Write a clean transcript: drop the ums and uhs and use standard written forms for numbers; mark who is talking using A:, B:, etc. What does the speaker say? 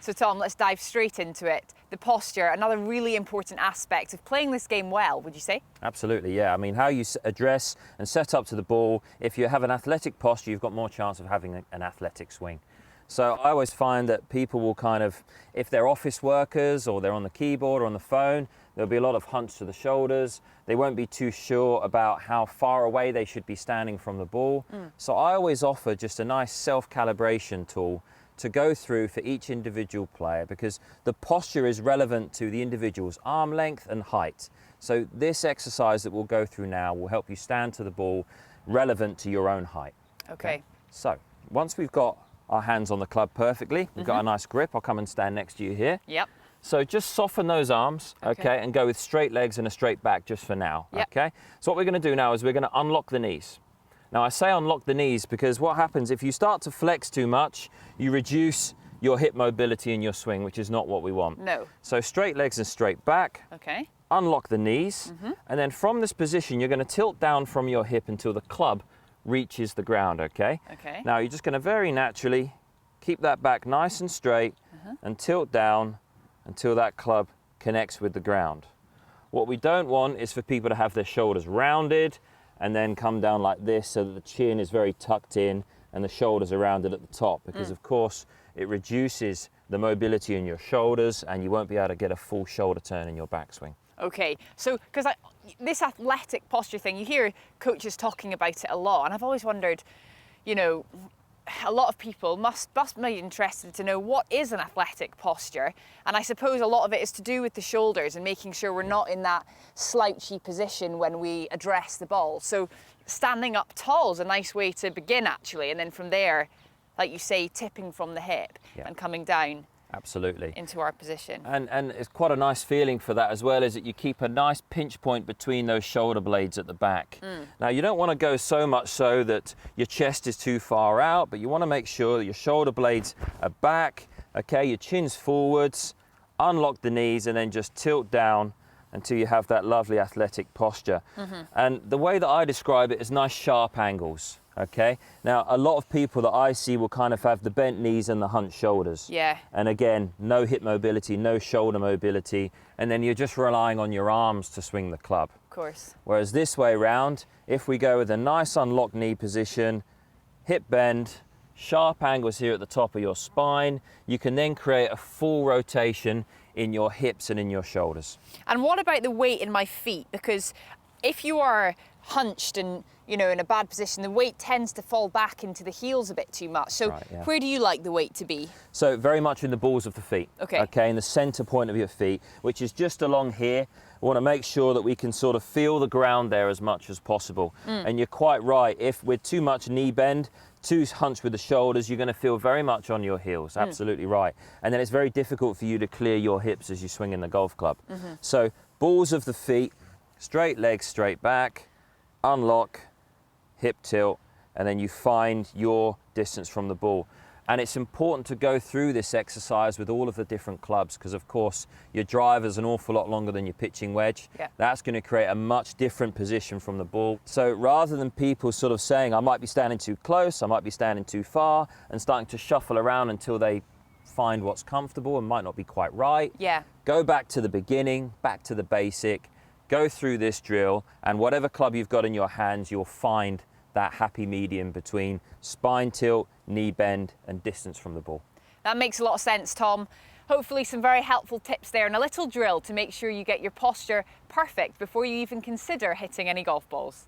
A: So Tom, let's dive straight into it. The posture, another really important aspect of playing this game well, would you say?
B: Absolutely, yeah. I mean, how you address and set up to the ball, if you have an athletic posture, you've got more chance of having an athletic swing. So I always find that people will kind of, if they're office workers or they're on the keyboard or on the phone, there'll be a lot of hunch to the shoulders. They won't be too sure about how far away they should be standing from the ball. So I always offer just a nice self-calibration tool to go through for each individual player, because the posture is relevant to the individual's arm length and height. So this exercise that we'll go through now will help you stand to the ball relevant to your own height.
A: Okay.
B: So once we've got our hands on the club perfectly, we've got a nice grip, I'll come and stand next to you here.
A: Yep.
B: So just soften those arms, okay, and go with straight legs and a straight back just for now, okay? So what we're gonna do now is we're gonna unlock the knees. Now I say unlock the knees because what happens if you start to flex too much, you reduce your hip mobility in your swing, which is not what we want.
A: No.
B: So straight legs and straight back.
A: Okay.
B: Unlock the knees, and then from this position, you're going to tilt down from your hip until the club reaches the ground, okay?
A: Okay.
B: Now you're just going to very naturally keep that back nice and straight and tilt down until that club connects with the ground. What we don't want is for people to have their shoulders rounded and then come down like this so that the chin is very tucked in and the shoulders are rounded at the top, because of course it reduces the mobility in your shoulders and you won't be able to get a full shoulder turn in your backswing.
A: Okay, so because this athletic posture thing, you hear coaches talking about it a lot, and I've always wondered, you know, a lot of people must be interested to know what is an athletic posture, and I suppose a lot of it is to do with the shoulders and making sure we're not in that slouchy position when we address the ball. So standing up tall is a nice way to begin actually, and then from there, like you say, tipping from the hip and coming down.
B: Absolutely.
A: Into our position.
B: And it's quite a nice feeling for that as well, is that you keep a nice pinch point between those shoulder blades at the back. Now you don't want to go so much so that your chest is too far out, but you want to make sure that your shoulder blades are back, okay, your chin's forwards, unlock the knees and then just tilt down until you have that lovely athletic posture. And the way that I describe it is nice sharp angles. Okay, now a lot of people that I see will kind of have the bent knees and the hunched shoulders.
A: Yeah.
B: And again, no hip mobility, no shoulder mobility, and then you're just relying on your arms to swing the club.
A: Of course.
B: Whereas this way round, if we go with a nice unlocked knee position, hip bend, sharp angles here at the top of your spine, you can then create a full rotation in your hips and in your shoulders.
A: And what about the weight in my feet? Because if you are hunched and, you know, in a bad position, the weight tends to fall back into the heels a bit too much. So where do you like the weight to be?
B: So very much in the balls of the feet.
A: Okay.
B: Okay, in the center point of your feet, which is just along here. We want to make sure that we can sort of feel the ground there as much as possible. And you're quite right, if with too much knee bend, too hunched with the shoulders, you're going to feel very much on your heels. Absolutely right. And then it's very difficult for you to clear your hips as you swing in the golf club. So balls of the feet, straight legs, straight back, unlock, hip tilt, and then you find your distance from the ball. And it's important to go through this exercise with all of the different clubs, because of course your driver's an awful lot longer than your pitching wedge. That's going to create a much different position from the ball. So rather than people sort of saying, I might be standing too close, I might be standing too far, and starting to shuffle around until they find what's comfortable and might not be quite right. Go back to the beginning, back to the basic, go through this drill, and whatever club you've got in your hands, you'll find that happy medium between spine tilt, knee bend, and distance from the ball.
A: That makes a lot of sense, Tom. Hopefully some very helpful tips there and a little drill to make sure you get your posture perfect before you even consider hitting any golf balls.